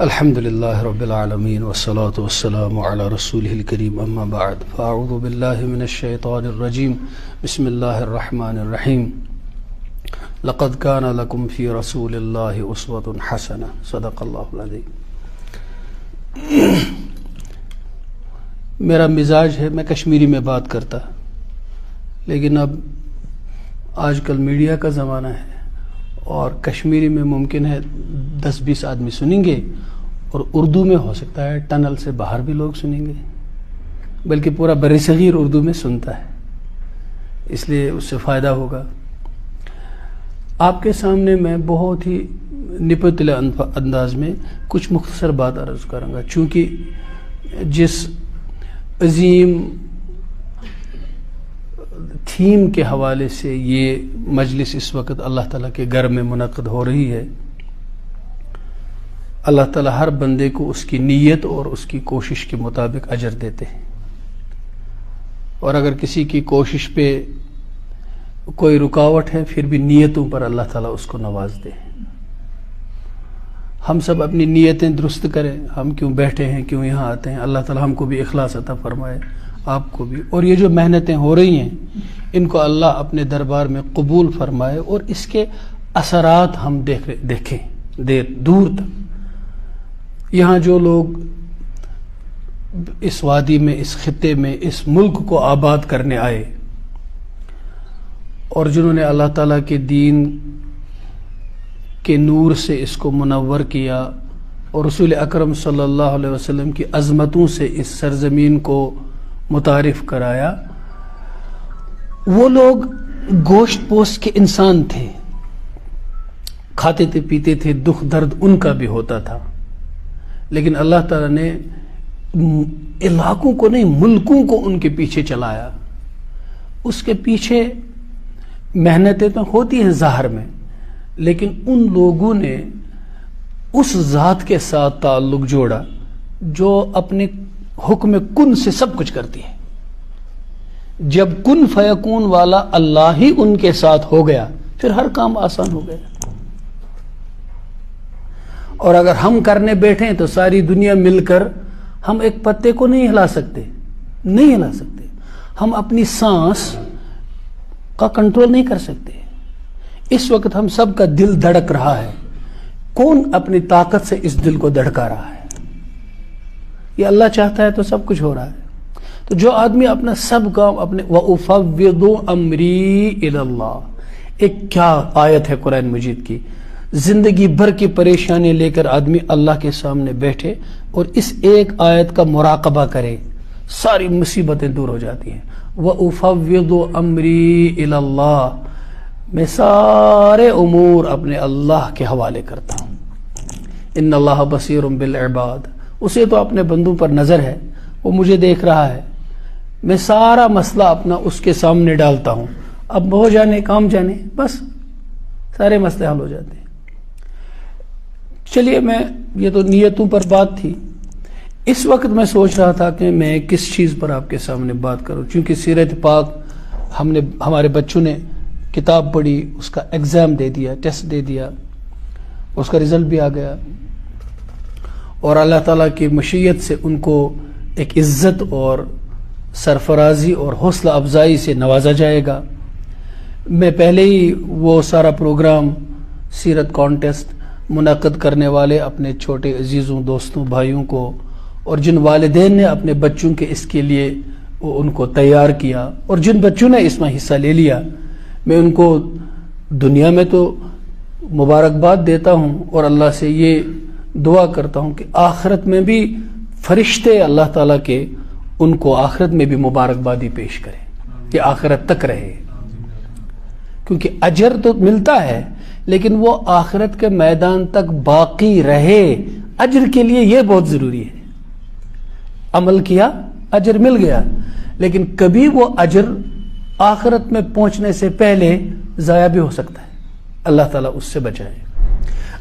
الحمد لله رب العالمين والصلاة والسلام على رسوله الكريم أما بعد فأعوذ بالله من الشيطان الرجيم بسم الله الرحمن الرحيم لقد كان لكم في رسول الله أسوة حسنة صدق الله العظيم. میرا مزاج ہے میں کشمیری میں بات کرتا، لیکن اب آج کل میڈیا کا زمانہ ہے اور کشمیری میں ممکن ہے 10-20 آدمی سنیں گے اور اردو میں ہو سکتا ہے ٹنل سے باہر بھی لوگ سنیں گے، بلکہ پورا برصغیر اردو میں سنتا ہے، اس لیے اس سے فائدہ ہوگا. آپ کے سامنے میں بہت ہی نپتلے انداز میں کچھ مختصر بات عرض کروں گا، چونکہ جس عظیم تھیم کے حوالے سے یہ مجلس اس وقت اللہ تعالیٰ کے گھر میں منعقد ہو رہی ہے، اللہ تعالیٰ ہر بندے کو اس کی نیت اور اس کی کوشش کے مطابق اجر دیتے ہیں، اور اگر کسی کی کوشش پہ کوئی رکاوٹ ہے پھر بھی نیتوں پر اللہ تعالیٰ اس کو نواز دے. ہم سب اپنی نیتیں درست کریں، ہم کیوں بیٹھے ہیں، کیوں یہاں آتے ہیں، اللہ تعالیٰ ہم کو بھی اخلاص عطا فرمائے، آپ کو بھی. اور یہ جو محنتیں ہو رہی ہیں ان کو اللہ اپنے دربار میں قبول فرمائے اور اس کے اثرات ہم دیکھیں دور تک. یہاں جو لوگ اس وادی میں، اس خطے میں، اس ملک کو آباد کرنے آئے اور جنہوں نے اللہ تعالیٰ کے دین کے نور سے اس کو منور کیا اور رسول اکرم صلی اللہ علیہ وسلم کی عظمتوں سے اس سرزمین کو متعارف کرایا، وہ لوگ گوشت پوست کے انسان تھے، کھاتے تھے، پیتے تھے، دکھ درد ان کا بھی ہوتا تھا، لیکن اللہ تعالیٰ نے علاقوں کو نہیں ملکوں کو ان کے پیچھے چلایا. اس کے پیچھے محنتیں تو ہوتی ہیں ظاہر میں، لیکن ان لوگوں نے اس ذات کے ساتھ تعلق جوڑا جو اپنے حکم کن سے سب کچھ کرتی ہے. جب کن فیکون والا اللہ ہی ان کے ساتھ ہو گیا پھر ہر کام آسان ہو گیا. اور اگر ہم کرنے بیٹھیں تو ساری دنیا مل کر ہم ایک پتے کو نہیں ہلا سکتے. ہم اپنی سانس کا کنٹرول نہیں کر سکتے. اس وقت ہم سب کا دل دھڑک رہا ہے، کون اپنی طاقت سے اس دل کو دھڑکا رہا ہے؟ یہ اللہ چاہتا ہے تو سب کچھ ہو رہا ہے. تو جو آدمی اپنا سب کام اپنے وَأُفَوِّضُ أَمْرِي إِلَى اللَّهِ، ایک کیا آیت ہے قرآن مجید کی. زندگی بھر کی پریشانی لے کر آدمی اللہ کے سامنے بیٹھے اور اس ایک آیت کا مراقبہ کرے، ساری مصیبتیں دور ہو جاتی ہیں. وَأُفَوِّضُ أَمْرِي إِلَى اللَّهِ، میں سارے امور اپنے اللہ کے حوالے کرتا ہوں. ان اللہ بصیر بالعباد، اسے تو اپنے بندوں پر نظر ہے، وہ مجھے دیکھ رہا ہے. میں سارا مسئلہ اپنا اس کے سامنے ڈالتا ہوں، اب ہو جانے کام جانے، بس سارے مسئلے حل ہو جاتے ہیں. چلیے، یہ تو نیتوں پر بات تھی. اس وقت میں سوچ رہا تھا کہ میں کس چیز پر آپ کے سامنے بات کروں، چونکہ سیرت پاک ہمارے بچوں نے کتاب پڑھی، اس کا ایگزام دے دیا، ٹیسٹ دے دیا، اس کا رزلٹ بھی آ گیا، اور اللہ تعالیٰ کی مشیت سے ان کو ایک عزت اور سرفرازی اور حوصلہ افزائی سے نوازا جائے گا. میں پہلے ہی وہ سارا پروگرام سیرت کانٹیسٹ منعقد کرنے والے اپنے چھوٹے عزیزوں، دوستوں، بھائیوں کو اور جن والدین نے اپنے بچوں کے اس کے لیے ان کو تیار کیا اور جن بچوں نے اس میں حصہ لے لیا، میں ان کو دنیا میں تو مبارکباد دیتا ہوں اور اللہ سے یہ دعا کرتا ہوں کہ آخرت میں بھی فرشتے اللہ تعالیٰ کے ان کو آخرت میں بھی مبارکبادی پیش کریں کہ آخرت تک رہے. کیونکہ اجر تو ملتا ہے لیکن وہ آخرت کے میدان تک باقی رہے. اجر کے لیے یہ بہت ضروری ہے. عمل کیا، اجر مل گیا، لیکن کبھی وہ اجر آخرت میں پہنچنے سے پہلے ضائع بھی ہو سکتا ہے. اللہ تعالیٰ اس سے بچائے.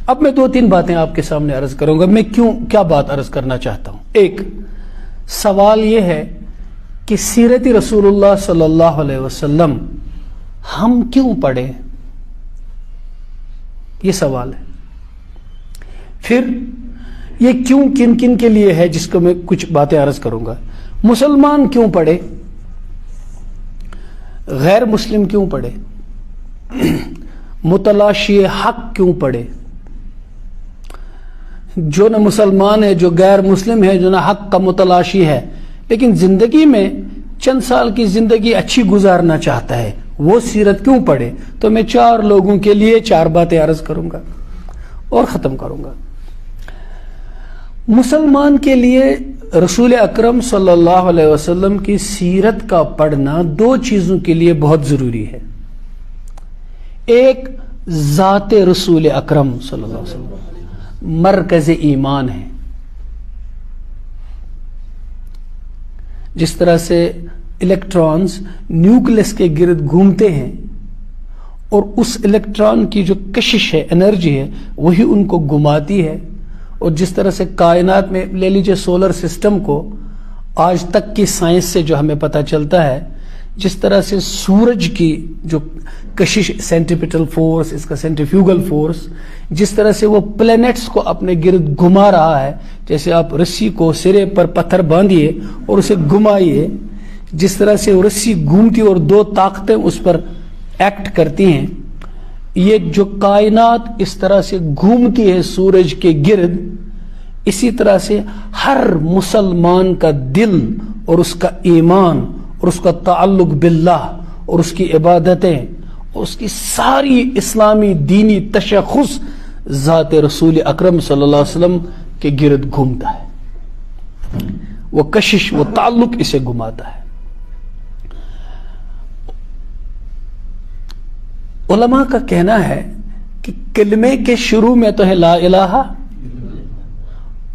اب میں 2-3 باتیں آپ کے سامنے عرض کروں گا. میں کیا بات عرض کرنا چاہتا ہوں. ایک سوال یہ ہے کہ سیرت رسول اللہ صلی اللہ علیہ وسلم ہم کیوں پڑھیں؟ یہ سوال ہے. پھر یہ کیوں کن کن کے لیے ہے جس کو میں کچھ باتیں عرض کروں گا. مسلمان کیوں پڑھے, غیر مسلم کیوں پڑھے, متلاشی حق کیوں پڑھے. جو نہ مسلمان ہے, جو غیر مسلم ہے, جو نہ حق کا متلاشی ہے, لیکن زندگی میں چند سال کی زندگی اچھی گزارنا چاہتا ہے, وہ سیرت کیوں پڑھے. تو میں 4 لوگوں کے لیے 4 باتیں عرض کروں گا اور ختم کروں گا. مسلمان کے لیے رسول اکرم صلی اللہ علیہ وسلم کی سیرت کا پڑھنا 2 چیزوں کے لیے بہت ضروری ہے. ایک ذات رسول اکرم صلی اللہ علیہ وسلم مرکز ایمان ہے. جس طرح سے الیکٹرانز نیوکلس کے گرد گھومتے ہیں اور اس الیکٹران کی جو کشش ہے, انرجی ہے, وہی ان کو گھماتی ہے. اور جس طرح سے کائنات میں لے لیجیے سولر سسٹم کو, آج تک کی سائنس سے جو ہمیں پتہ چلتا ہے, جس طرح سے سورج کی جو کشش سینٹریپیٹل فورس, اس کا سینٹریفیوگل فورس, جس طرح سے وہ پلینٹس کو اپنے گرد گھما رہا ہے, جیسے آپ رسی کو سرے پر پتھر باندھیے اور اسے گھمائیے, جس طرح سے وہ رسی گھومتی اور 2 طاقتیں اس پر ایکٹ کرتی ہیں, یہ جو کائنات اس طرح سے گھومتی ہے سورج کے گرد, اسی طرح سے ہر مسلمان کا دل اور اس کا ایمان اور اس کا تعلق باللہ اور اس کی عبادتیں اور اس کی ساری اسلامی دینی تشخص ذات رسول اکرم صلی اللہ علیہ وسلم کے گرد گھومتا ہے. وہ کشش, وہ تعلق اسے گھماتا ہے. علماء کا کہنا ہے کہ کلمے کے شروع میں تو ہے لا الہ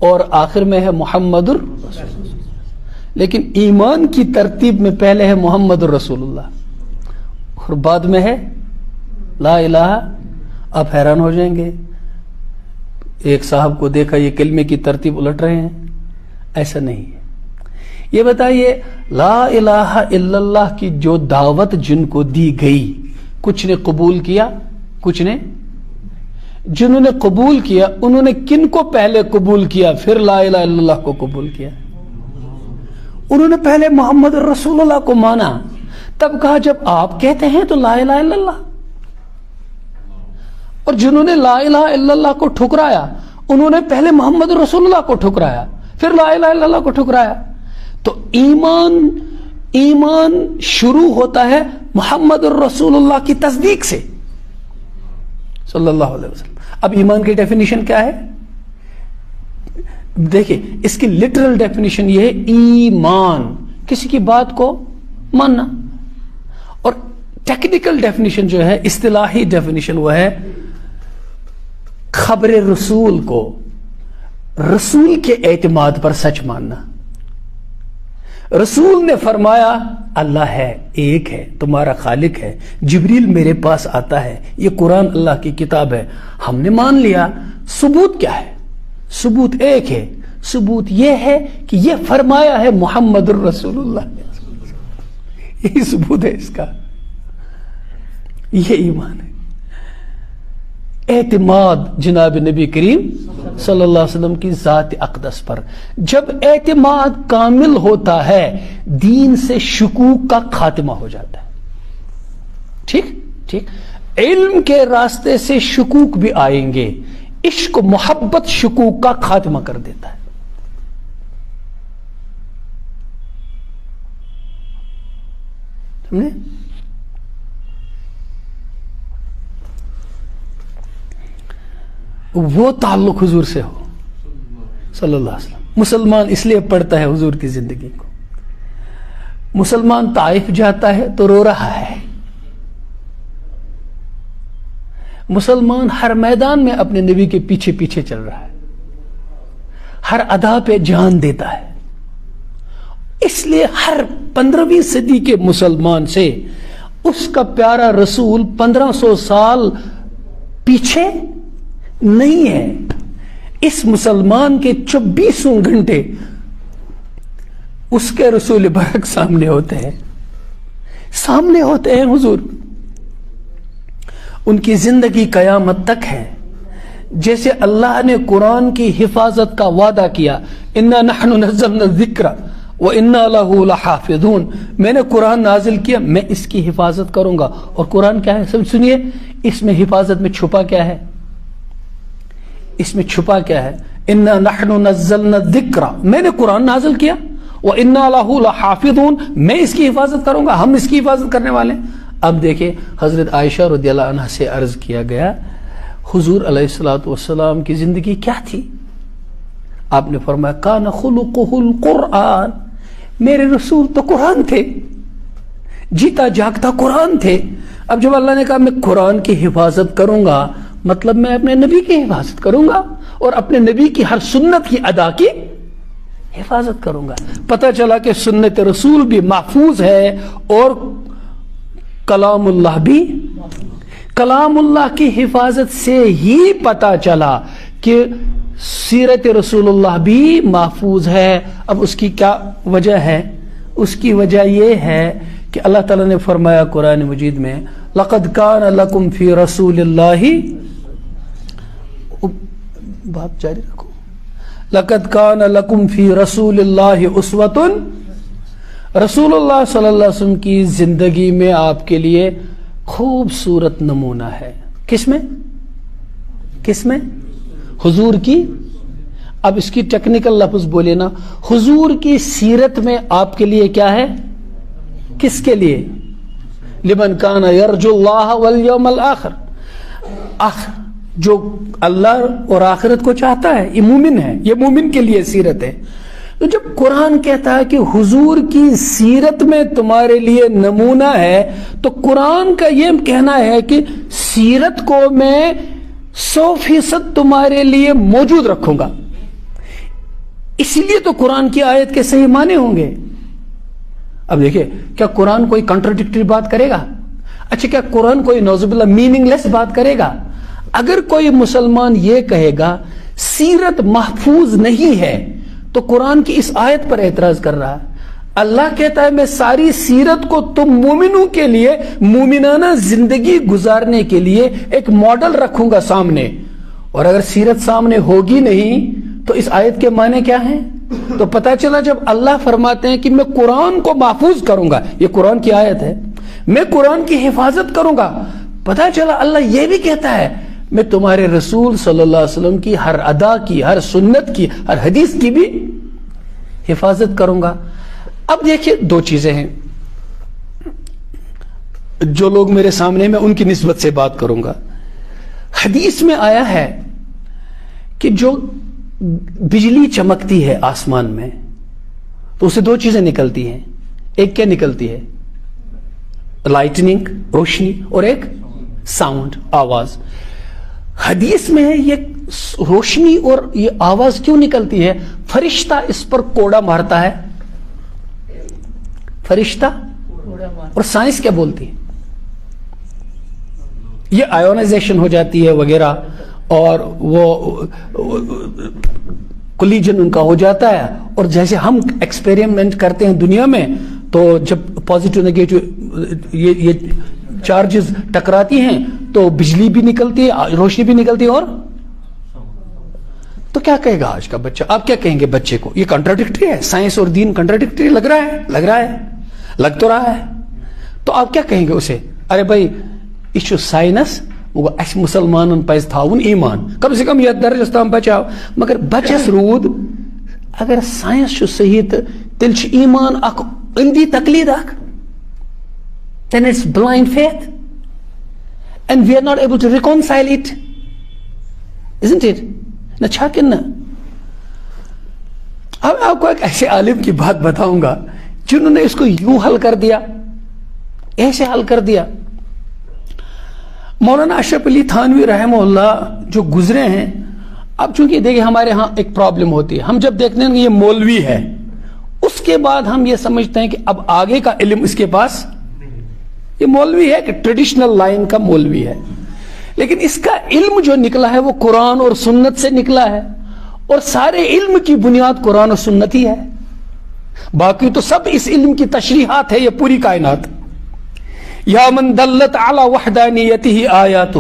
اور آخر میں ہے محمد الرسول اللہ, لیکن ایمان کی ترتیب میں پہلے ہے محمد الرسول اللہ اور بعد میں ہے لا الہ. آپ حیران ہو جائیں گے, ایک صاحب کو دیکھا یہ کلمے کی ترتیب الٹ رہے ہیں. ایسا نہیں ہے. یہ بتائیے لا الہ الا اللہ کی جو دعوت جن کو دی گئی, کچھ نے قبول کیا, کچھ نے, جنہوں نے قبول کیا انہوں نے کن کو پہلے قبول کیا پھر لا الہ الا اللہ کو قبول کیا؟ انہوں نے پہلے محمد رسول اللہ کو مانا, تب کہا جب آپ کہتے ہیں تو لا الہ الا اللہ. اور جنہوں نے لا الہ الا اللہ کو ٹھکرایا انہوں نے پہلے محمد رسول اللہ کو ٹھکرایا پھر لا الہ الا اللہ کو ٹھکرایا. تو ایمان شروع ہوتا ہے محمد الرسول اللہ کی تصدیق سے صلی اللہ علیہ وسلم. اب ایمان کی ڈیفینیشن کیا ہے دیکھیں, اس کی لٹرل ڈیفینیشن یہ ہے ایمان, کسی کی بات کو ماننا. اور ٹیکنیکل ڈیفینیشن جو ہے, اصطلاحی ڈیفینیشن, وہ ہے خبر رسول کو رسول کے اعتماد پر سچ ماننا. رسول نے فرمایا اللہ ہے, ایک ہے, تمہارا خالق ہے, جبریل میرے پاس آتا ہے, یہ قرآن اللہ کی کتاب ہے, ہم نے مان لیا. ثبوت کیا ہے؟ ثبوت ایک ہے, ثبوت یہ ہے کہ یہ فرمایا ہے محمد الرسول اللہ, یہی ثبوت ہے اس کا. یہ ایمان ہے. اعتماد جناب نبی کریم صلی اللہ علیہ وسلم کی ذات اقدس پر. جب اعتماد کامل ہوتا ہے دین سے شکوک کا خاتمہ ہو جاتا ہے. ٹھیک. علم کے راستے سے شکوک بھی آئیں گے, عشق و محبت شکوک کا خاتمہ کر دیتا ہے. سمجھے؟ وہ تعلق حضور سے ہو صلی اللہ علیہ وسلم. مسلمان اس لیے پڑھتا ہے حضور کی زندگی کو. مسلمان طائف جاتا ہے تو رو رہا ہے. مسلمان ہر میدان میں اپنے نبی کے پیچھے پیچھے چل رہا ہے, ہر ادا پہ جان دیتا ہے. اس لیے ہر 15ویں صدی کے مسلمان سے اس کا پیارا رسول 1500 سال پیچھے نہیں ہے. اس مسلمان کے 24 گھنٹے اس کے رسول برک سامنے ہوتے ہیں حضور. ان کی زندگی قیامت تک ہے. جیسے اللہ نے قرآن کی حفاظت کا وعدہ کیا، انا نحن نزلنا الذکر وَإِنَّا لَهُ لَحَافِظُونَ، میں نے قرآن نازل کیا، میں اس کی حفاظت کروں گا۔ اور قرآن کیا ہے سنیے، اس میں حفاظت میں چھپا کیا ہے، اس میں چھپا کیا ہے؟ اِنَّا نَحْنُ نَزَّلْنَا الذِّكْرَ، میں نے قرآن نازل کیا، وَإِنَّا لَهُ لَحَافِظُونَ، میں اس کی حفاظت کروں گا، ہم اس کی حفاظت کرنے والے ہیں۔ اب دیکھیں حضرت عائشہ رضی اللہ عنہ سے عرض کیا گیا حضور علیہ السلام کی زندگی کیا تھی؟ آپ نے فرمایا کان خلقہ القرآن، میرے رسول تو قرآن تھے، جیتا جاگتا قرآن تھے۔ اب جب اللہ نے کہا میں قرآن کی حفاظت کروں گا، مطلب میں اپنے نبی کی حفاظت کروں گا اور اپنے نبی کی ہر سنت کی ادا کی حفاظت کروں گا۔ پتہ چلا کہ سنت رسول بھی محفوظ ہے اور کلام اللہ بھی، کلام اللہ کی حفاظت سے ہی پتہ چلا کہ سیرت رسول اللہ بھی محفوظ ہے۔ اب اس کی کیا وجہ ہے؟ اس کی وجہ یہ ہے کہ اللہ تعالیٰ نے فرمایا قرآن مجید میں لَقَدْ كَانَ لَكُمْ فِي رَسُولِ اللَّهِ، بات جاری رکھو، لَقَدْ كَانَ لَكُمْ فِي رَسُولِ اللَّهِ أُسْوَةٌ، رسول اللہ صلی اللہ علیہ وسلم کی زندگی میں آپ کے لیے خوبصورت نمونہ ہے۔ کس میں؟ کس میں؟ حضور کی، اب اس کی ٹیکنیکل لفظ بولے نا، حضور کی سیرت میں آپ کے لیے کیا ہے؟ کس کے لیے؟ لمن کان یرجو اللہ والیوم الآخر، جو اللہ اور آخرت کو چاہتا ہے، یہ مومن ہے، یہ مومن کے لیے سیرت ہے۔ تو جب قرآن کہتا ہے کہ حضور کی سیرت میں تمہارے لیے نمونہ ہے، تو قرآن کا یہ کہنا ہے کہ سیرت کو میں 100% تمہارے لیے موجود رکھوں گا، اسی لیے تو قرآن کی آیت کے صحیح معنی ہوں گے۔ اب دیکھیں کیا قرآن کوئی کنٹراڈکٹری بات کرے گا؟ اچھا کیا قرآن کوئی نعوذ باللہ میننگ لیس بات کرے گا؟ اگر کوئی مسلمان یہ کہے گا سیرت محفوظ نہیں ہے تو قرآن کی اس آیت پر اعتراض کر رہا ہے۔ اللہ کہتا ہے میں ساری سیرت کو تم مومنوں کے لیے مومنانہ زندگی گزارنے کے لیے ایک ماڈل رکھوں گا سامنے، اور اگر سیرت سامنے ہوگی نہیں تو اس آیت کے معنی کیا ہیں؟ تو پتہ چلا جب اللہ فرماتے ہیں کہ میں قرآن کو محفوظ کروں گا، یہ قرآن کی آیت ہے، میں قرآن کی حفاظت کروں گا، پتہ چلا اللہ یہ بھی کہتا ہے میں تمہارے رسول صلی اللہ علیہ وسلم کی ہر ادا کی، ہر سنت کی، ہر حدیث کی بھی حفاظت کروں گا۔ اب دیکھیں دو چیزیں ہیں جو لوگ میرے سامنے، میں ان کی نسبت سے بات کروں گا۔ حدیث میں آیا ہے کہ جو بجلی چمکتی ہے آسمان میں تو اسے دو چیزیں نکلتی ہیں، ایک کیا نکلتی ہے؟ لائٹننگ، روشنی، اور ایک ساؤنڈ، آواز۔ حدیث میں یہ روشنی اور یہ آواز کیوں نکلتی ہے؟ فرشتہ اس پر کوڑا مارتا ہے، فرشتہ، اور سائنس کیا بولتی ہے؟ یہ آیونائزیشن ہو جاتی ہے وغیرہ، اور وہ کولیجن ان کا ہو جاتا ہے، اور جیسے ہم ایکسپیریمنٹ کرتے ہیں دنیا میں، تو جب پازیٹیو نیگیٹو یہ چارجز ٹکراتی ہیں تو بجلی بھی نکلتی ہے، روشنی بھی نکلتی ہے، اور تو کیا کہے گا آج کا بچہ؟ آپ کیا کہیں گے بچے کو؟ یہ کنٹراڈکٹری ہے، سائنس اور دین کنٹراڈکٹری لگ رہا ہے، لگ تو رہا ہے، تو آپ کیا کہیں گے اسے؟ ارے بھائی یہ سائنس، اس مسلمانن پز تھاون ایمان، کم سے کم یہ درجس تام بچاو، مگر بچس رود اگر سائنس صحیح تو تیل ایمان اخ اندی تقلید اخ، then it's blind faith and we are not able to reconcile it, isn't it؟ نہ چھا کہ نہ؟ اب آپ کو ایک ایسے عالم کی بات بتاؤں گا جنہوں نے اس کو یوں حل کر دیا، ایسے حل کر دیا۔ مولانا اشرف علی تھانوی رحمہ اللہ جو گزرے ہیں، اب چونکہ دیکھیں ہمارے ہاں ایک پرابلم ہوتی ہے، ہم جب دیکھتے ہیں کہ یہ مولوی ہے، اس کے بعد ہم یہ سمجھتے ہیں کہ اب آگے کا علم اس کے پاس، یہ مولوی ہے کہ ٹریڈیشنل لائن کا مولوی ہے، لیکن اس کا علم جو نکلا ہے وہ قرآن اور سنت سے نکلا ہے، اور سارے علم کی بنیاد قرآن اور سنت ہی ہے، باقی تو سب اس علم کی تشریحات ہے، یہ پوری کائنات۔ یا من دلت علی وحدانیتہ آیاتہ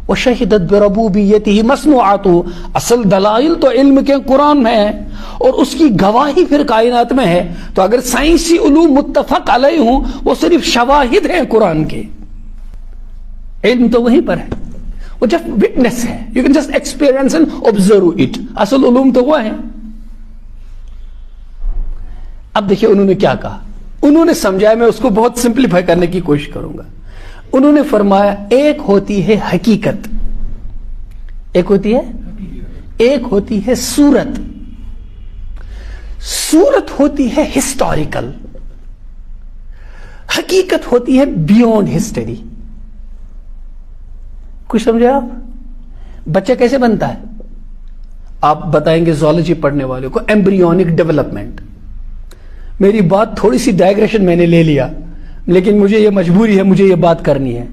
وشہدت بربوبیتہ مصنوعاتہ، اصل دلائل تو علم کے قرآن میں ہے اور اس کی گواہی پھر کائنات میں ہے. تو اگر سائنسی علوم متفق علیہ ہوں وہ صرف شواہد ہیں قرآن کے، علم تو وہیں پر ہے، وہ جسٹ وٹنس ہے. You can just experience and observe it. اصل علوم تو وہ ہیں. اب دیکھیے انہوں نے کیا کہا، انہوں نے سمجھایا، میں اس کو بہت سمپلیفائی کرنے کی کوشش کروں گا. انہوں نے فرمایا ایک ہوتی ہے حقیقت، ایک ہوتی ہے صورت، صورت ہوتی ہے ہسٹوریکل، حقیقت ہوتی ہے بیونڈ ہسٹری. کچھ سمجھے آپ؟ بچہ کیسے بنتا ہے؟ آپ بتائیں گے زولوجی پڑھنے والوں کو ایمبریونک ڈیولپمنٹ. میری بات تھوڑی سی ڈائگریشن میں نے لے لیا، لیکن مجھے یہ مجبوری ہے، مجھے یہ بات کرنی ہے.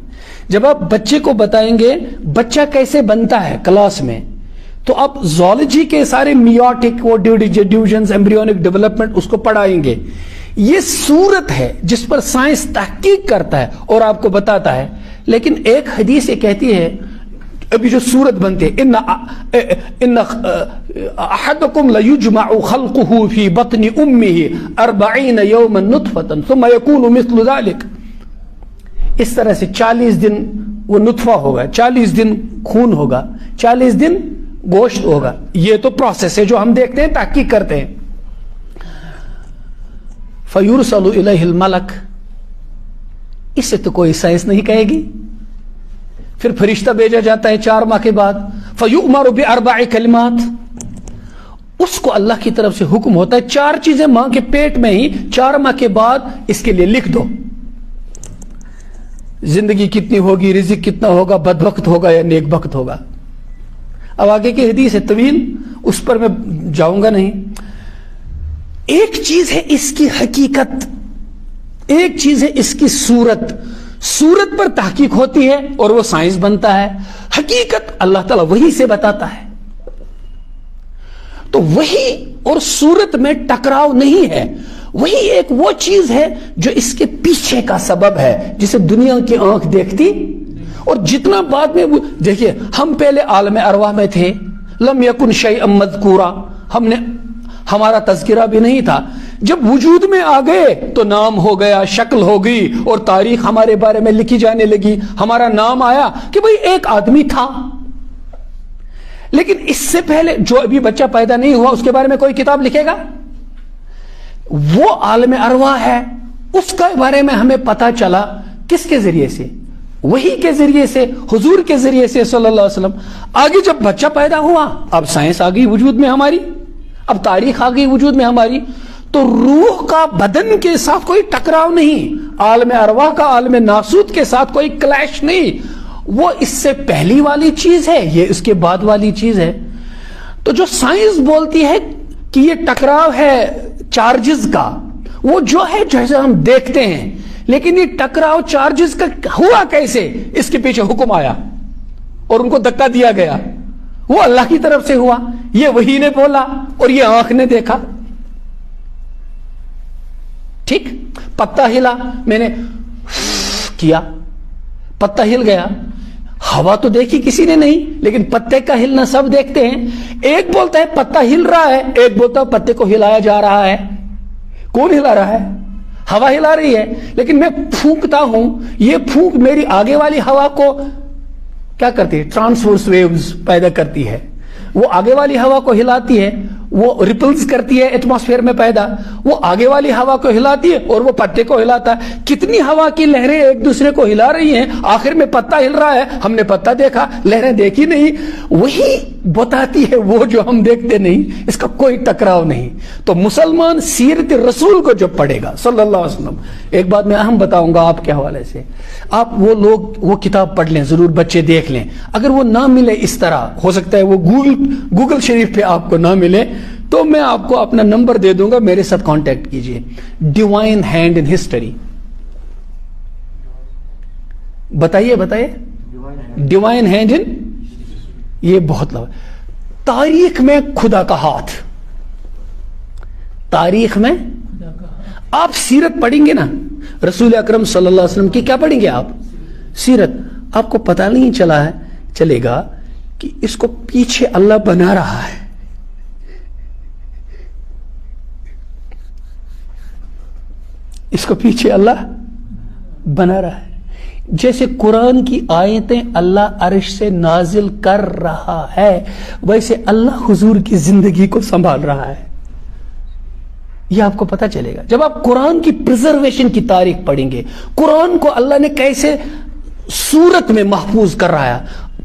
جب آپ بچے کو بتائیں گے بچہ کیسے بنتا ہے کلاس میں، تو آپ زولوجی کے سارے میوٹک وہ ڈیویژنز ایمبریونک ڈیولپمنٹ اس کو پڑھائیں گے. یہ صورت ہے جس پر سائنس تحقیق کرتا ہے اور آپ کو بتاتا ہے. لیکن ایک حدیث یہ کہتی ہے ابھی جو صورت بنتے ان احدکم لیجمع خلقه فی بطن امه 40 یوما نطفة ثم یکون مثل ذلك. اس طرح سے 40 دن وہ نطفہ ہوگا، 40 دن خون ہوگا، 40 دن گوشت ہوگا. یہ تو پروسیس ہے جو ہم دیکھتے ہیں، تحقیق کرتے ہیں. فیرسل الیہ الملک، اسے تو کوئی سائنس نہیں کہے گی. پھر فرشتہ بھیجا جاتا ہے 4 ماہ کے بعد. فیؤمر باربع کلمات، اس کو اللہ کی طرف سے حکم ہوتا ہے 4 چیزیں ماں کے پیٹ میں ہی 4 ماہ کے بعد اس کے لیے لکھ دو. زندگی کتنی ہوگی، رزق کتنا ہوگا، بدبخت ہوگا یا نیک بخت ہوگا. اب آگے کی حدیث ہے طویل، اس پر میں جاؤں گا نہیں. ایک چیز ہے اس کی حقیقت، ایک چیز ہے اس کی صورت. صورت پر تحقیق ہوتی ہے اور وہ سائنس بنتا ہے. حقیقت اللہ تعالیٰ وحی سے بتاتا ہے. تو وحی اور صورت میں ٹکراؤ نہیں ہے. وہی ایک وہ چیز ہے جو اس کے پیچھے کا سبب ہے، جسے دنیا کی آنکھ دیکھتی. اور جتنا بعد میں دیکھیے، ہم پہلے عالم ارواح میں تھے، لم یکن شیئا مذکورا، ہمارا تذکرہ بھی نہیں تھا. جب وجود میں آ گئے تو نام ہو گیا، شکل ہو گئی اور تاریخ ہمارے بارے میں لکھی جانے لگی. ہمارا نام آیا کہ بھئی ایک آدمی تھا. لیکن اس سے پہلے جو ابھی بچہ پیدا نہیں ہوا اس کے بارے میں کوئی کتاب لکھے گا؟ وہ عالم ارواح ہے، اس کے بارے میں ہمیں پتا چلا کس کے ذریعے سے؟ وحی کے ذریعے سے، حضور کے ذریعے سے صلی اللہ علیہ وسلم. آگے جب بچہ پیدا ہوا، اب سائنس آ گئی وجود میں ہماری، اب تاریخ آ گئی وجود میں ہماری. تو روح کا بدن کے ساتھ کوئی ٹکراؤ نہیں، عالم ارواح کا عالم ناسوت کے ساتھ کوئی کلیش نہیں. وہ اس سے پہلی والی چیز ہے، یہ اس کے بعد والی چیز ہے. تو جو سائنس بولتی ہے کہ یہ ٹکراؤ ہے چارجز کا، وہ جو ہے جیسے ہم دیکھتے ہیں، لیکن یہ ٹکراؤ چارجز کا ہوا کیسے؟ اس کے پیچھے حکم آیا اور ان کو دھکا دیا گیا. وہ اللہ کی طرف سے ہوا، یہ وحی نے بولا اور یہ آنکھ نے دیکھا. ٹھیک، پتہ ہلا، میں نے کیا، پتہ ہل گیا. ہوا تو دیکھی کسی نے نہیں، لیکن پتے کا ہلنا سب دیکھتے ہیں. ایک بولتا ہے پتہ ہل رہا ہے، ایک بولتا ہے پتے کو ہلایا جا رہا ہے. کون ہلا رہا ہے؟ ہوا ہلا رہی ہے. لیکن میں پھونکتا ہوں، یہ پھونک میری آگے والی ہوا کو کیا کرتی ہے؟ ٹرانسورس ویوز پیدا کرتی ہے. وہ آگے والی ہوا کو ہلاتی ہے، وہ ریپلز کرتی ہے ایٹماسفیئر میں پیدا، وہ آگے والی ہوا کو ہلاتی ہے اور وہ پتے کو ہلاتا ہے. کتنی ہوا کی لہریں ایک دوسرے کو ہلا رہی ہیں، آخر میں پتا ہل رہا ہے. ہم نے پتا دیکھا، لہریں دیکھی نہیں. وہی بتاتی ہے وہ جو ہم دیکھتے نہیں. اس کا کوئی ٹکراؤ نہیں. تو مسلمان سیرت رسول کو جب پڑھے گا صلی اللہ علیہ وسلم، ایک بات میں اہم بتاؤں گا آپ کے حوالے سے، آپ وہ لوگ وہ کتاب پڑھ لیں، ضرور بچے دیکھ لیں. اگر وہ نہ ملے اس طرح، ہو سکتا ہے وہ گوگل شریف پہ آپ کو نہ ملے، تو میں آپ کو اپنا نمبر دے دوں گا، میرے ساتھ کانٹیکٹ کیجئے. Divine hand in history. بتائیے ڈیوائن ہینڈ ان، یہ بہت لوگ تاریخ میں خدا کا ہاتھ. تاریخ میں آپ سیرت پڑھیں گے نا، رسول اکرم صلی اللہ علیہ وسلم کی کیا پڑھیں گے آپ؟ سیرت. آپ کو پتہ نہیں چلا ہے چلے گا کہ اس کو پیچھے اللہ بنا رہا ہے. اس کو پیچھے اللہ بنا رہا ہے. جیسے قرآن کی آیتیں اللہ عرش سے نازل کر رہا ہے، ویسے اللہ حضور کی زندگی کو سنبھال رہا ہے. یہ آپ کو پتہ چلے گا جب آپ قرآن کی پریزرویشن کی تاریخ پڑھیں گے. قرآن کو اللہ نے کیسے صورت میں محفوظ کر رہا ہے.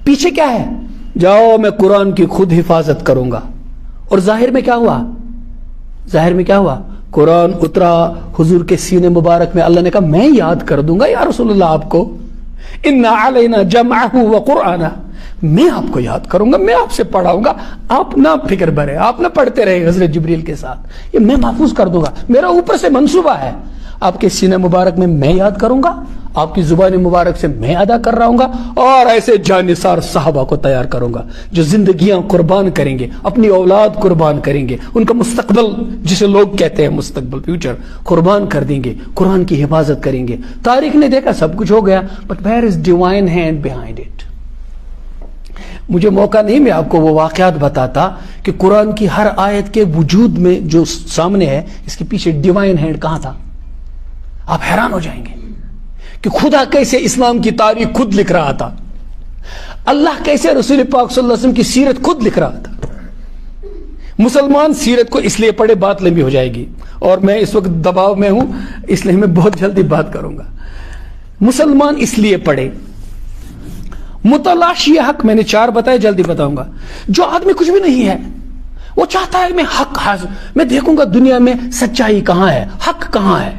پیچھے کیا ہے؟ جاؤ میں قرآن کی خود حفاظت کروں گا. اور ظاہر میں کیا ہوا؟ ظاہر میں کیا ہوا؟ قرآن اترا حضور کے سینے مبارک میں. اللہ نے کہا میں یاد کر دوں گا یا رسول اللہ آپ کو. اِنَّ عَلَيْنَا جَمْعَهُ وَقُرْآنَهُ، میں آپ کو یاد کروں گا، میں آپ سے پڑھاؤں گا، آپ نہ فکر برے، آپ نہ پڑھتے رہے حضرت جبریل کے ساتھ. یہ میں محفوظ کر دوں گا، میرا اوپر سے منصوبہ ہے. آپ کے سینے مبارک میں یاد کروں گا، آپ کی زبان مبارک سے میں ادا کر رہا ہوں گا، اور ایسے جانثار صحابہ کو تیار کروں گا جو زندگیاں قربان کریں گے، اپنی اولاد قربان کریں گے، ان کا مستقبل جسے لوگ کہتے ہیں مستقبل فیوچر قربان کر دیں گے، قرآن کی حفاظت کریں گے. تاریخ نے دیکھا سب کچھ ہو گیا، but where is divine hand behind it. مجھے موقع نہیں میں آپ کو وہ واقعات بتاتا کہ قرآن کی ہر آیت کے وجود میں جو سامنے ہے اس کے پیچھے ڈیوائن ہینڈ کہاں تھا. آپ حیران ہو جائیں گے کہ خدا کیسے اسلام کی تاریخ خود لکھ رہا تھا. اللہ کیسے رسول پاک صلی اللہ علیہ وسلم کی سیرت خود لکھ رہا تھا. مسلمان سیرت کو اس لیے پڑھے، بات لمبی ہو جائے گی اور میں اس وقت دباؤ میں ہوں اس لیے میں بہت جلدی بات کروں گا. مسلمان اس لیے پڑھے، متلاشی حق میں نے 4 بتائے، جلدی بتاؤں گا. جو آدمی کچھ بھی نہیں ہے وہ چاہتا ہے میں حق حاصل، میں دیکھوں گا دنیا میں سچائی کہاں ہے، حق کہاں ہے،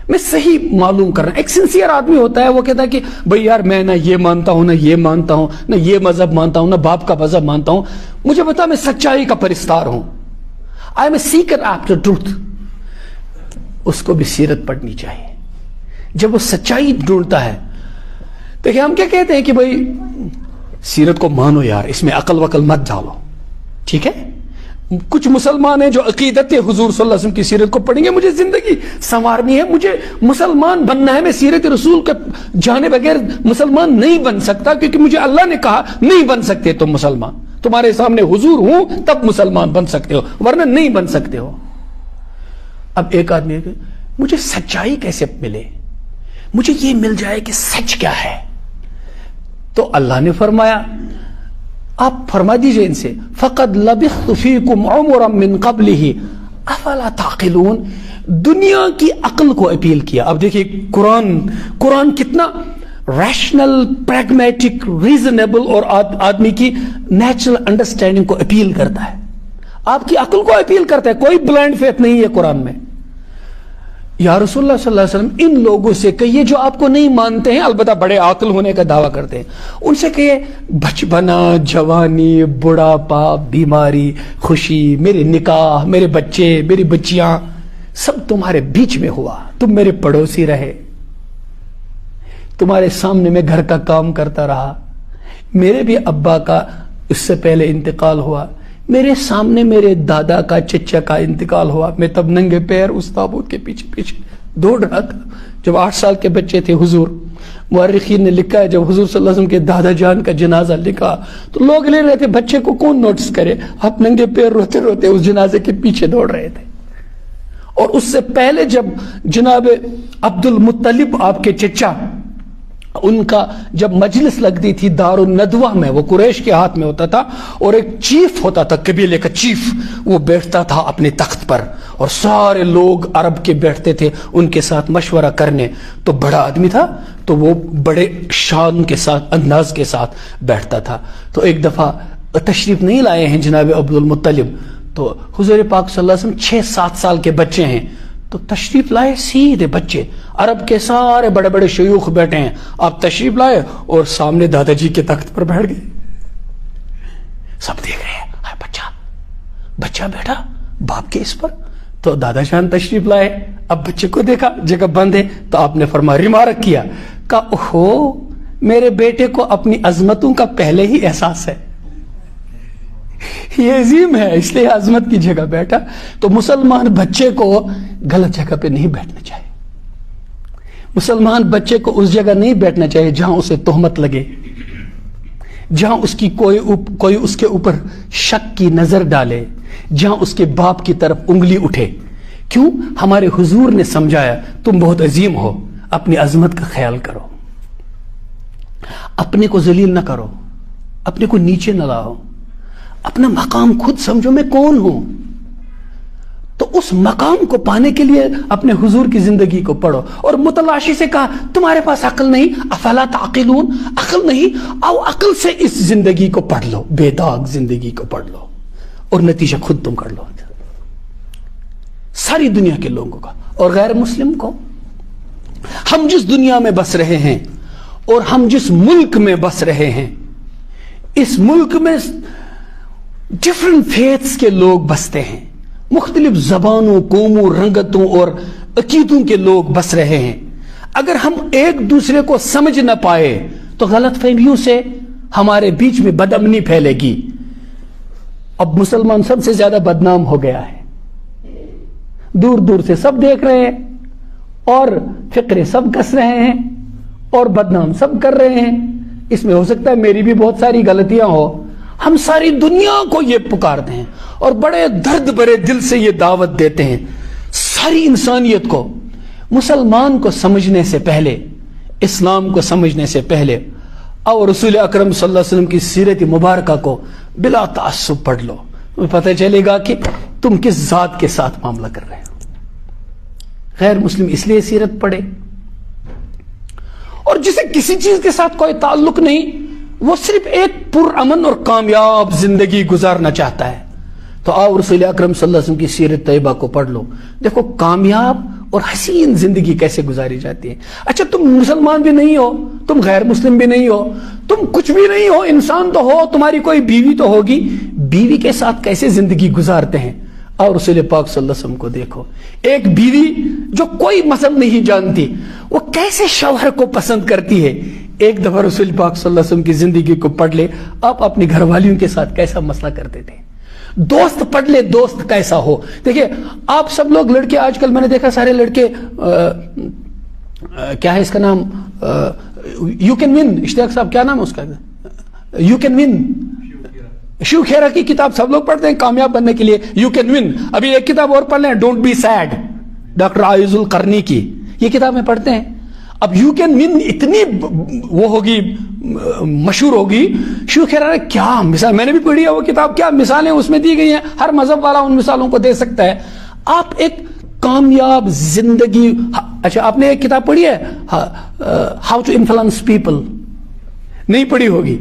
میں صحیح معلوم کر رہا ہوں. ایک سنسیئر آدمی ہوتا ہے، وہ کہتا ہے کہ بھئی یار میں نہ یہ مانتا ہوں، نہ یہ مانتا ہوں، نہ یہ مذہب مانتا ہوں، نہ باپ کا مذہب مانتا ہوں، مجھے بتا میں سچائی کا پرستار ہوں. I am a seeker after truth. اس کو بھی سیرت پڑھنی چاہیے. جب وہ سچائی ڈھونڈتا ہے، دیکھیں ہم کیا کہتے ہیں کہ بھئی سیرت کو مانو یار، اس میں عقل وقل مت ڈالو، ٹھیک ہے. کچھ مسلمان ہیں جو عقیدت حضور صلی اللہ علیہ وسلم کی سیرت کو پڑھیں گے، مجھے زندگی سنوارنی ہے، مجھے مسلمان بننا ہے، میں سیرت رسول کے جانے بغیر مسلمان نہیں بن سکتا، کیونکہ مجھے اللہ نے کہا نہیں بن سکتے تم مسلمان، تمہارے سامنے حضور ہوں تب مسلمان بن سکتے ہو، ورنہ نہیں بن سکتے ہو. اب ایک آدمی ہے کہ مجھے سچائی کیسے ملے، مجھے یہ مل جائے کہ سچ کیا ہے. تو اللہ نے فرمایا، آپ فرما دیجئے ان سے، فَقَدْ لَبِثْتُ فِيكُمْ عُمُرًا مِّن قَبْلِهِ أَفَلَا تَعْقِلُونَ. دنیا کی عقل کو اپیل کیا. اب دیکھیں قرآن کتنا ریشنل، پریگمیٹک، ریزنیبل اور آدمی کی نیچرل انڈرسٹینڈنگ کو اپیل کرتا ہے، آپ کی عقل کو اپیل کرتا ہے. کوئی بلائنڈ فیتھ نہیں ہے قرآن میں. یا رسول اللہ صلی اللہ علیہ وسلم ان لوگوں سے کہیے جو آپ کو نہیں مانتے ہیں، البتہ بڑے عاقل ہونے کا دعویٰ کرتے ہیں، ان سے کہیے بچپنا، جوانی، بڑھاپا، بیماری، خوشی، میرے نکاح، میرے بچے، میری بچیاں، سب تمہارے بیچ میں ہوا. تم میرے پڑوسی رہے، تمہارے سامنے میں گھر کا کام کرتا رہا. میرے بھی ابا کا اس سے پہلے انتقال ہوا، میرے سامنے میرے دادا کا، چچا کا انتقال ہوا. میں تب ننگے پیر اس تابوت کے پیچھے پیچھے دوڑ رہا تھا. جب 8 سال کے بچے تھے، حضور مورخین نے لکھا ہے جب حضور صلی اللہ علیہ وسلم کے دادا جان کا جنازہ لکھا تو لوگ لے رہے تھے، بچے کو کون نوٹس کرے، آپ ننگے پیر روتے روتے اس جنازے کے پیچھے دوڑ رہے تھے. اور اس سے پہلے جب جناب عبد المطلب آپ کے چچا، ان کا جب مجلس لگتی تھی دار الندوہ میں، وہ قریش کے ہاتھ میں ہوتا تھا، اور ایک چیف ہوتا تھا، قبیلے کا چیف، وہ بیٹھتا تھا اپنے تخت پر اور سارے لوگ عرب کے بیٹھتے تھے ان کے ساتھ مشورہ کرنے. تو بڑا آدمی تھا تو وہ بڑے شان کے ساتھ، انداز کے ساتھ بیٹھتا تھا. تو ایک دفعہ تشریف نہیں لائے ہیں جناب عبد المطلب، تو حضور پاک صلی اللہ علیہ وسلم 6-7 سال کے بچے ہیں، تو تشریف لائے سیدھے بچے، عرب کے سارے بڑے بڑے شیوخ بیٹھے ہیں، آپ تشریف لائے اور سامنے دادا جی کے تخت پر بیٹھ گئے. سب دیکھ رہے ہیں، بچہ بیٹھا باپ کے اس پر. تو دادا جان تشریف لائے، اب بچے کو دیکھا جگہ بند ہے، تو آپ نے فرمایا، ریمارک کیا، کہا اوہو میرے بیٹے کو اپنی عظمتوں کا پہلے ہی احساس ہے، یہ عظیم ہے اس لیے عظمت کی جگہ بیٹھا. تو مسلمان بچے کو غلط جگہ پہ نہیں بیٹھنا چاہیے. مسلمان بچے کو اس جگہ نہیں بیٹھنا چاہیے جہاں اسے تہمت لگے، جہاں اس کی کوئی اس کے اوپر شک کی نظر ڈالے، جہاں اس کے باپ کی طرف انگلی اٹھے. کیوں؟ ہمارے حضور نے سمجھایا تم بہت عظیم ہو، اپنی عظمت کا خیال کرو، اپنے کو ذلیل نہ کرو، اپنے کو نیچے نہ لاؤ، اپنا مقام خود سمجھو میں کون ہوں. تو اس مقام کو پانے کے لیے اپنے حضور کی زندگی کو پڑھو. اور متلاشی سے کہا تمہارے پاس عقل نہیں، افلا تعقلون، عقل نہیں، آؤ عقل سے اس زندگی کو پڑھ لو، بے داغ زندگی کو پڑھ لو اور نتیجہ خود تم کر لو. ساری دنیا کے لوگوں کا اور غیر مسلم کو، ہم جس دنیا میں بس رہے ہیں اور ہم جس ملک میں بس رہے ہیں، اس ملک میں ڈفرنٹ فیتھس کے لوگ بستے ہیں، مختلف زبانوں، قوموں، رنگتوں اور عقیدوں کے لوگ بس رہے ہیں. اگر ہم ایک دوسرے کو سمجھ نہ پائے تو غلط فہمیوں سے ہمارے بیچ میں بدامنی پھیلے گی. اب مسلمان سب سے زیادہ بدنام ہو گیا ہے، دور دور سے سب دیکھ رہے ہیں اور فقرے سب کس رہے ہیں اور بدنام سب کر رہے ہیں. اس میں ہو سکتا ہے میری بھی بہت ساری غلطیاں ہو. ہم ساری دنیا کو یہ پکارتے ہیں اور بڑے درد بھرے دل سے یہ دعوت دیتے ہیں ساری انسانیت کو، مسلمان کو سمجھنے سے پہلے، اسلام کو سمجھنے سے پہلے اور رسول اکرم صلی اللہ علیہ وسلم کی سیرت مبارکہ کو بلا تعصب پڑھ لو. تمہیں پتہ چلے گا کہ تم کس ذات کے ساتھ معاملہ کر رہے ہو. غیر مسلم اس لیے سیرت پڑھے، اور جسے کسی چیز کے ساتھ کوئی تعلق نہیں، وہ صرف ایک پرامن اور کامیاب زندگی گزارنا چاہتا ہے. تو آؤ رسول اکرم صلی اللہ علیہ وسلم کی سیرت طیبہ کو پڑھ لو، دیکھو کامیاب اور حسین زندگی کیسے گزاری جاتی ہے. اچھا تم مسلمان بھی نہیں ہو، تم غیر مسلم بھی نہیں ہو، تم کچھ بھی نہیں ہو، انسان تو ہو، تمہاری کوئی بیوی تو ہوگی، بیوی کے ساتھ کیسے زندگی گزارتے ہیں. اور رسول پاک صلی اللہ علیہ وسلم کو دیکھو، ایک بیوی جو کوئی مذہب نہیں جانتی وہ کیسے شوہر کو پسند کرتی ہے. ایک دفعہ رسول پاک صلی اللہ علیہ وسلم کی زندگی کو پڑھ لے، آپ اپنی گھر والیوں کے ساتھ کیسا مسئلہ کرتے تھے. دوست پڑھ لے، دوست کیسا ہو. دیکھیں آپ سب لوگ لڑکے، آج کل میں نے دیکھا سارے لڑکے کیا ہے اس کا نام، یو کین ون، اشتیاق صاحب کیا نام ہے اس کا، یو کین ون، شیو کھیرا کی کتاب سب لوگ پڑھتے ہیں کامیاب بننے کے لیے، یو کین ون. ابھی ایک کتاب اور پڑھ لیں، ڈونٹ بی سیڈ، ڈاکٹر عائز القرنی کی، یہ کتابیں پڑھتے ہیں. اب یو کین ون اتنی وہ ہوگی، مشہور ہوگی. شیو کھیرا نے کیا مثال، میں نے بھی پڑھی ہے وہ کتاب، کیا مثالیں اس میں دی گئی ہیں، ہر مذہب والا ان مثالوں کو دے سکتا ہے. آپ ایک کامیاب زندگی، اچھا آپ نے ایک کتاب پڑھی ہے ہاؤ ٹو انفلوئنس پیپل، نہیں پڑھی ہوگی،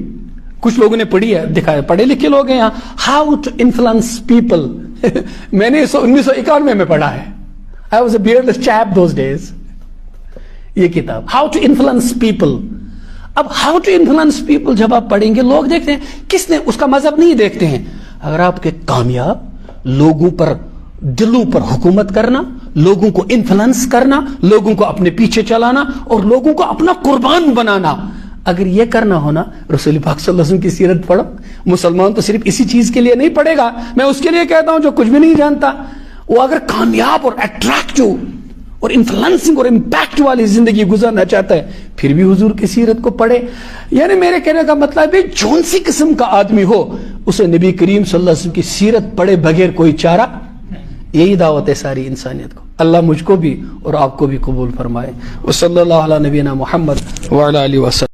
کچھ لوگوں نے پڑھی ہے، دکھایا پڑھے لکھے لوگ ہیں یہاں. ہاؤ ٹو انفلوئنس پیپل میں نے 1991 میں پڑھا ہے. I was a beardless chap those days. یہ کتاب ہاؤ ٹو انفلوئنس پیپل. اب ہاؤ ٹو انفلوئنس پیپل جب آپ پڑھیں گے، لوگ دیکھتے ہیں کس نے، اس کا مذہب نہیں دیکھتے ہیں. اگر آپ کے کامیاب لوگوں پر، دلوں پر حکومت کرنا، لوگوں کو انفلوئنس کرنا، لوگوں کو اپنے پیچھے چلانا اور لوگوں کو اپنا قربان بنانا، اگر یہ کرنا ہونا، رسول پاک صلی اللہ علیہ وسلم کی سیرت پڑھو. مسلمان تو صرف اسی چیز کے لیے نہیں پڑھے گا، میں اس کے لیے کہتا ہوں جو کچھ بھی نہیں جانتا، وہ اگر کامیاب اور اٹریکٹیو اور انفلوئنسنگ اور امپیکٹ والی زندگی گزارنا چاہتا ہے، پھر بھی حضور کی سیرت کو پڑھے. یعنی میرے کہنے کا مطلب ہے جون سی قسم کا آدمی ہو، اسے نبی کریم صلی اللہ علیہ وسلم کی سیرت پڑھے بغیر کوئی چارہ. یہی دعوت ہے ساری انسانیت کو. اللہ مجھ کو بھی اور آپ کو بھی قبول فرمائے. وصلی اللہ علی نبینا محمد وعلی آلہ وسلم.